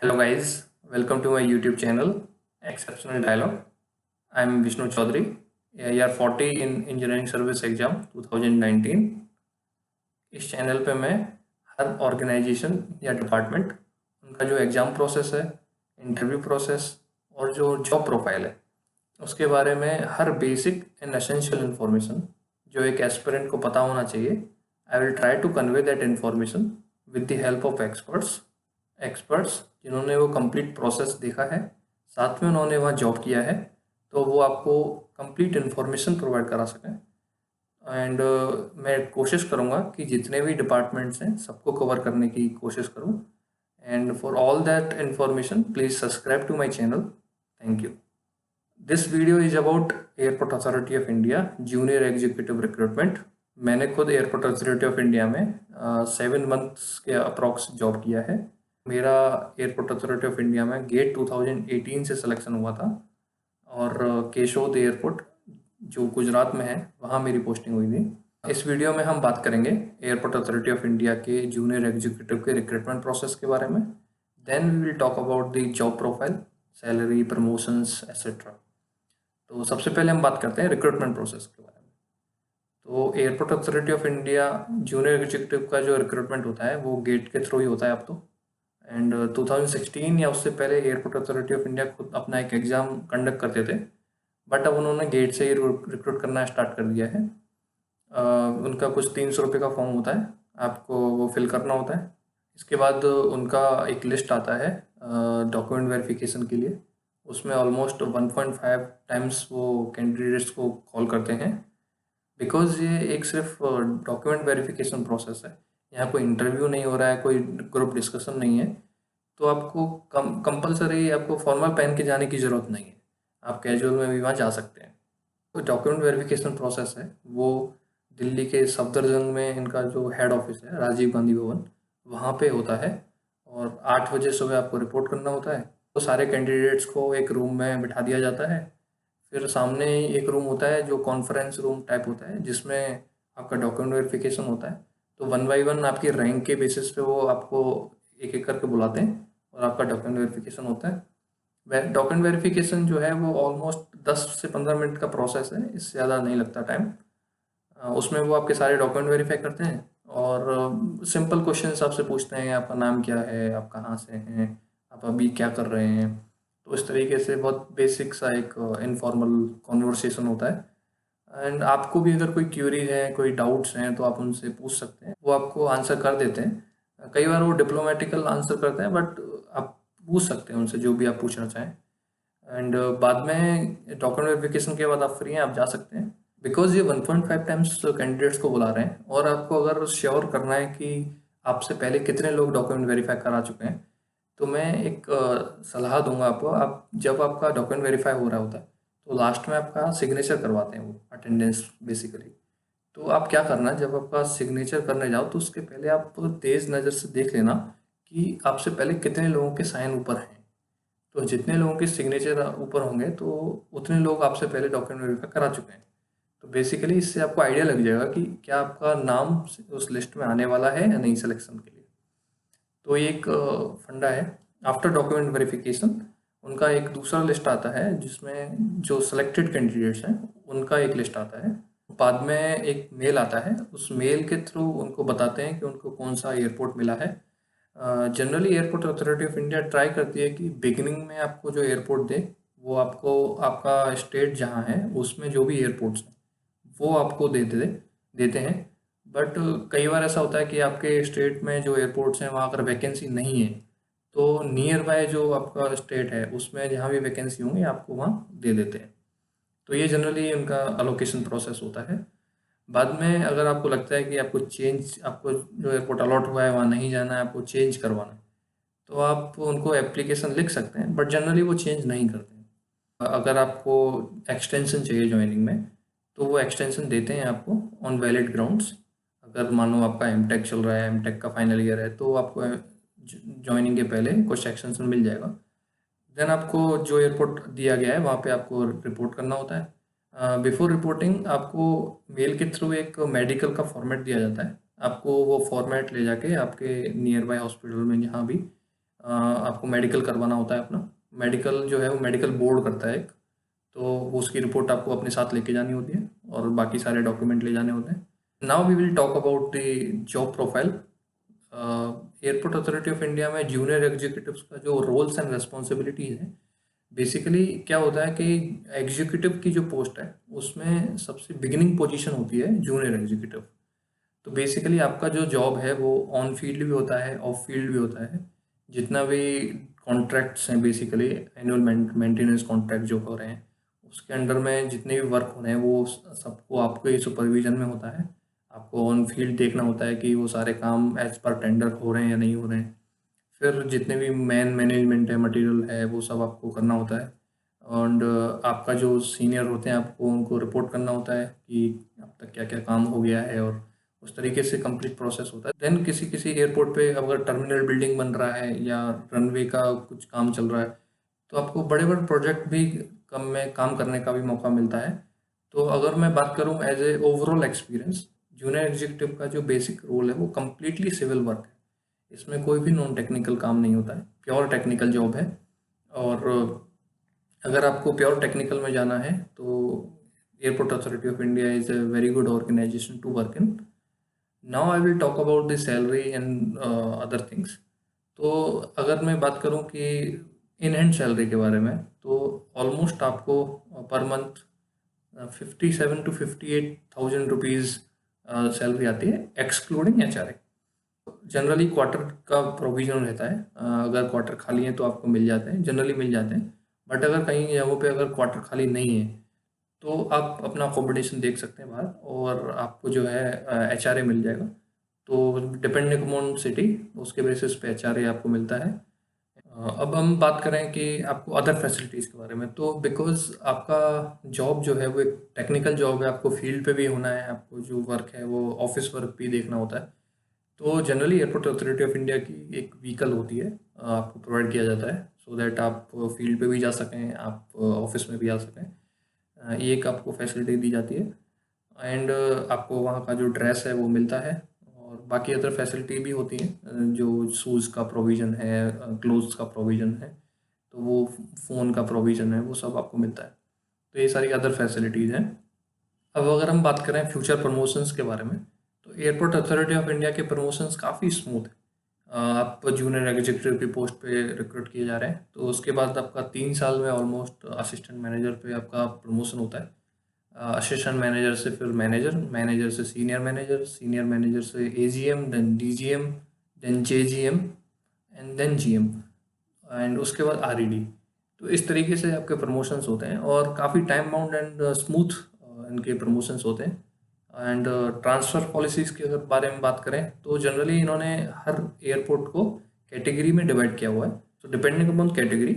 Hello guys, welcome to my YouTube channel Exceptional Dialogue. I am Vishnu Chaudhary, AIR 40 in Engineering Service Exam 2019. इस channel पे मैं हर organisation या department उनका जो exam process है, interview process और जो जॉब प्रोफाइल है उसके बारे में हर बेसिक एंड एसेंशियल इन्फॉर्मेशन जो एक एस्पिरेंट को पता होना चाहिए, I will try to convey that information with the help of experts जिन्होंने वो कंप्लीट प्रोसेस देखा है, साथ में उन्होंने वहाँ जॉब किया है, तो वो आपको कंप्लीट इन्फॉर्मेशन प्रोवाइड करा सकें। एंड मैं कोशिश करूँगा कि जितने भी डिपार्टमेंट्स हैं सबको कवर करने की कोशिश करूँ। And for all that information please subscribe to my channel. Thank you. This video is about airport authority of India junior executive recruitment. मैंने खुद एयरपोर्ट अथॉरिटी ऑफ इंडिया में 7 मंथ्स के अप्रॉक्स जॉब किया है। मेरा एयरपोर्ट अथॉरिटी ऑफ इंडिया में gate 2018 से selection हुआ था और केशोद एयरपोर्ट जो गुजरात में है वहाँ मेरी पोस्टिंग हुई थी। इस वीडियो में हम बात करेंगे एयरपोर्ट अथॉरिटी ऑफ इंडिया के जूनियर एग्जीक्यूटिव के रिक्रूटमेंट प्रोसेस के बारे में। Then we will talk about the job profile, salary, promotions etcetera. तो सबसे पहले हम बात करते हैं रिक्रूटमेंट प्रोसेस के बारे में। तो airport authority of India junior executive का जो रिक्रूटमेंट होता है वो गेट के थ्रू ही होता है अब तो। एंड 2016 या उससे पहले एयरपोर्ट अथॉरिटी ऑफ इंडिया खुद अपना एक एग्ज़ाम कंडक्ट करते थे, बट अब उन्होंने गेट से ही रिक्रूट करना स्टार्ट कर दिया है। उनका कुछ 300 रुपये का फॉर्म होता है, आपको वो फिल करना होता है। इसके बाद उनका एक लिस्ट आता है डॉक्यूमेंट वेरिफिकेशन के लिए। उसमें ऑलमोस्ट 1.5 टाइम्स वो कैंडिडेट्स को कॉल करते हैं, बिकॉज ये एक सिर्फ डॉक्यूमेंट वेरिफिकेशन प्रोसेस है। यहाँ कोई इंटरव्यू नहीं हो रहा है, कोई ग्रुप डिस्कशन नहीं है, तो आपको कंपलसरी आपको फॉर्मल पहन के जाने की ज़रूरत नहीं है, आप कैजुअल में भी वहाँ जा सकते हैं। तो डॉक्यूमेंट वेरिफिकेशन प्रोसेस है वो दिल्ली के सफदरजंग में इनका जो हेड ऑफिस है राजीव गांधी भवन वहाँ पे होता है और 8 बजे सुबह आपको रिपोर्ट करना होता है। तो सारे कैंडिडेट्स को एक रूम में बिठा दिया जाता है, फिर सामने ही एक रूम होता है जो कॉन्फ्रेंस रूम टाइप होता है जिसमें आपका डॉक्यूमेंट वेरिफिकेशन होता है। तो 1 बाई 1 आपकी रैंक के बेसिस पे वो आपको एक एक करके बुलाते हैं और आपका डॉक्यूमेंट वेरिफिकेशन होता है। डॉक्यूमेंट वेरिफिकेशन जो है वो ऑलमोस्ट 10 से 15 मिनट का प्रोसेस है, इससे ज़्यादा नहीं लगता टाइम। उसमें वो आपके सारे डॉक्यूमेंट वेरीफाई करते हैं और सिंपल क्वेश्चंस आपसे पूछते हैं, आपका नाम क्या है, आप कहाँ से हैं, आप अभी क्या कर रहे हैं। तो इस तरीके से बहुत बेसिक सा एक इनफॉर्मल कॉन्वर्सेशन होता है। एंड आपको भी अगर कोई क्यूरी है, कोई डाउट्स हैं तो आप उनसे पूछ सकते हैं, वो आपको आंसर कर देते हैं। कई बार वो डिप्लोमेटिकल आंसर करते हैं, बट आप पूछ सकते हैं उनसे जो भी आप पूछना चाहें। एंड बाद में डॉक्यूमेंट वेरिफिकेशन के बाद आप फ्री हैं, आप जा सकते हैं। बिकॉज ये 1.5 टाइम्स कैंडिडेट्स को बुला रहे हैं और आपको अगर श्योर करना है कि आपसे पहले कितने लोग डॉक्यूमेंट वेरीफाई करा चुके हैं, तो मैं एक सलाह दूंगा आपको। आप जब आपका डॉक्यूमेंट वेरीफाई हो रहा होता है तो लास्ट में आपका सिग्नेचर करवाते हैं वो अटेंडेंस बेसिकली। तो आप क्या करना, जब आपका सिग्नेचर करने जाओ तो उसके पहले आप तेज़ नज़र से देख लेना कि आपसे पहले कितने लोगों के साइन ऊपर हैं। तो जितने लोगों के सिग्नेचर ऊपर होंगे तो उतने लोग आपसे पहले डॉक्यूमेंट वेरीफाई करा चुके हैं। तो बेसिकली इससे आपको आइडिया लग जाएगा कि क्या आपका नाम उस लिस्ट में आने वाला है या नहीं सिलेक्शन के लिए। तो ये एक फंडा है। आफ्टर डॉक्यूमेंट वेरिफिकेशन उनका एक दूसरा लिस्ट आता है जिसमें जो सिलेक्टेड कैंडिडेट्स हैं उनका एक लिस्ट आता है। बाद में एक मेल आता है, उस मेल के थ्रू उनको बताते हैं कि उनको कौन सा एयरपोर्ट मिला है। Generally airport authority of India try करती है कि बिगिनिंग में आपको जो एयरपोर्ट दे वो आपको आपका स्टेट जहाँ है उसमें जो भी एयरपोर्ट्स हैं वो आपको देते हैं। बट कई बार ऐसा होता है कि आपके स्टेट में जो एयरपोर्ट्स हैं वहाँ अगर वैकेंसी नहीं है तो नियर बाय जो आपका स्टेट है उसमें जहाँ भी वैकेंसी होंगी आपको वहाँ दे देते हैं। तो ये जनरली उनका अलोकेशन प्रोसेस होता है। बाद में अगर आपको लगता है कि आपको जो एयरपोर्ट अलॉट हुआ है वहाँ नहीं जाना है, आपको चेंज करवाना है, तो आप उनको एप्लीकेशन लिख सकते हैं, बट जनरली वो चेंज नहीं करते हैं। अगर आपको एक्सटेंशन चाहिए ज्वाइनिंग में तो वो एक्सटेंशन देते हैं आपको ऑन वैलिड ग्राउंड्स। अगर मानो आपका एमटेक चल रहा है, एमटेक का फाइनल ईयर है, तो आपको ज्वाइनिंग के पहले कुछ एक्सटेंशन मिल जाएगा। देन आपको जो एयरपोर्ट दिया गया है वहाँ पे आपको रिपोर्ट करना होता है। बिफोर रिपोर्टिंग आपको मेल के थ्रू एक मेडिकल का फॉर्मेट दिया जाता है। आपको वो फॉर्मेट ले जाके आपके नियर बाय हॉस्पिटल में जहाँ भी आपको मेडिकल करवाना होता है अपना। मेडिकल जो है वो मेडिकल बोर्ड करता है एक, तो वो उसकी रिपोर्ट आपको अपने साथ लेके जानी होती है और बाकी सारे डॉक्यूमेंट ले जाने होते हैं। Now we will talk about the job profile. Airport authority of India में जूनियर एग्जीक्यूटिव्स का जो रोल्स एंड रेस्पॉन्सिबिलिटीज है, बेसिकली क्या होता है कि एग्जीक्यूटिव की जो पोस्ट है उसमें सबसे बिगिनिंग पोजीशन होती है जूनियर एग्जीक्यूटिव। तो बेसिकली आपका जो जॉब है वो ऑन फील्ड भी होता है, ऑफ फील्ड भी होता है। जितना भी कॉन्ट्रैक्ट्स हैं, बेसिकली एनुअल मेंटेनेंस कॉन्ट्रैक्ट जो हो रहे हैं उसके अंडर में जितने भी वर्क हो रहे हैं वो सबको आपके सुपरविजन में होता है। आपको ऑन फील्ड देखना होता है कि वो सारे काम एज पर टेंडर हो रहे हैं या नहीं हो रहे हैं। फिर जितने भी मैनेजमेंट है, मटेरियल है, वो सब आपको करना होता है। एंड आपका जो सीनियर होते हैं आपको उनको रिपोर्ट करना होता है कि अब तक क्या क्या काम हो गया है, और उस तरीके से कंप्लीट प्रोसेस होता है। देन किसी किसी एयरपोर्ट पे अगर टर्मिनल बिल्डिंग बन रहा है या रनवे का कुछ काम चल रहा है तो आपको बड़े बड़े प्रोजेक्ट भी कम में काम करने का भी मौका मिलता है। तो अगर मैं बात करूं as a overall experience, junior executive का जो बेसिक रोल है वो कम्प्लीटली सिविल वर्क है। इसमें कोई भी नॉन टेक्निकल काम नहीं होता है, प्योर टेक्निकल जॉब है। और अगर आपको प्योर टेक्निकल में जाना है तो airport authority of India is a very good organisation to work in. Now I will talk about the salary and other things. तो अगर मैं बात करूं कि इन हैंड सैलरी के बारे में, तो ऑलमोस्ट आपको per month 57 to 58,000 rupees salary आती है, एक्सक्लूडिंग HRA। जनरली क्वार्टर का प्रोविजन रहता है, अगर क्वार्टर खाली है तो आपको मिल जाते हैं, जनरली मिल जाते हैं। बट अगर कहीं जगहों पे अगर क्वार्टर खाली नहीं है तो आप अपना अकोमोडेशन देख सकते हैं बाहर, और आपको जो है HRA मिल जाएगा। तो डिपेंडिंग अपॉन सिटी उसके बेसिस पे HRA आपको मिलता है। अब हम बात करें कि आपको अदर फैसिलिटीज़ के बारे में, तो बिकॉज़ आपका जॉब जो है वो एक टेक्निकल जॉब है, आपको फील्ड पे भी होना है, आपको जो वर्क है वो ऑफिस वर्क भी देखना होता है। तो generally airport authority of India की एक व्हीकल होती है, आपको प्रोवाइड किया जाता है सो दैट आप फील्ड पे भी जा सकें, आप ऑफिस में भी आ सकें। ये एक आपको फैसिलिटी दी जाती है। एंड आपको वहाँ का जो ड्रेस है वो मिलता है, और बाकी अदर फैसिलिटी भी होती हैं, जो शूज़ का प्रोविज़न है, क्लोथ्स का प्रोविज़न है, तो वो फ़ोन का प्रोविज़न है, वो सब आपको मिलता है। तो ये सारी अदर फैसिलिटीज़ हैं। अब अगर हम बात करें फ्यूचर प्रमोशंस के बारे में, तो एयरपोर्ट अथॉरिटी ऑफ इंडिया के प्रमोशंस काफ़ी स्मूथ है। आप जूनियर एग्जीक्यूटिव की पोस्ट पे रिक्रूट किए जा रहे हैं तो उसके बाद आपका 3 साल में ऑलमोस्ट असिस्टेंट मैनेजर पे आपका प्रमोशन होता है। असिस्टेंट मैनेजर से फिर मैनेजर, मैनेजर से सीनियर मैनेजर, सीनियर मैनेजर से AGM, then DGM, then JGM and then GM, and उसके बाद RED। तो इस तरीके से आपके प्रमोशंस होते हैं और काफ़ी टाइम बाउंड एंड स्मूथ इनके प्रमोशंस होते हैं। एंड ट्रांसफ़र पॉलिसीज़ के अगर बारे में बात करें तो जनरली इन्होंने हर एयरपोर्ट को कैटेगरी में डिवाइड किया हुआ है। तो depending upon category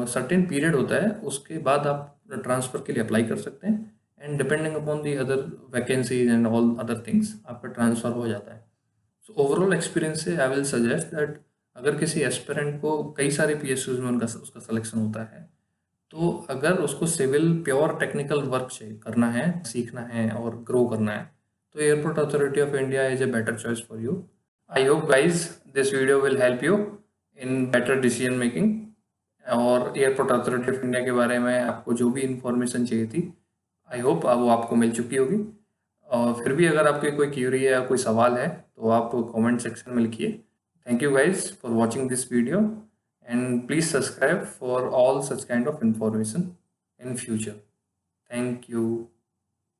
certain period होता है, उसके बाद आप ट्रांसफ़र के लिए अप्लाई कर सकते हैं, and depending upon the other vacancies and all other things आपका ट्रांसफ़र हो जाता है। सो ओवरऑल एक्सपीरियंस से आई विल सजेस्ट दैट अगर किसी एस्पिरेंट को कई सारे PSUs में उसका सिलेक्शन होता है, तो अगर उसको सिविल प्योर टेक्निकल वर्क चाहिए, करना है, सीखना है और ग्रो करना है, तो airport authority of India is a better choice for you. I hope guys this video will help you in better decision making. और एयरपोर्ट अथॉरिटी ऑफ इंडिया के बारे में आपको जो भी इंफॉर्मेशन चाहिए थी, आई होप वो आपको मिल चुकी होगी। और फिर भी अगर आपके कोई क्यूरी है या कोई सवाल है तो आप कमेंट सेक्शन में लिखिए। Thank you guys for watching this video, and please subscribe for all such kind of information in future. Thank you.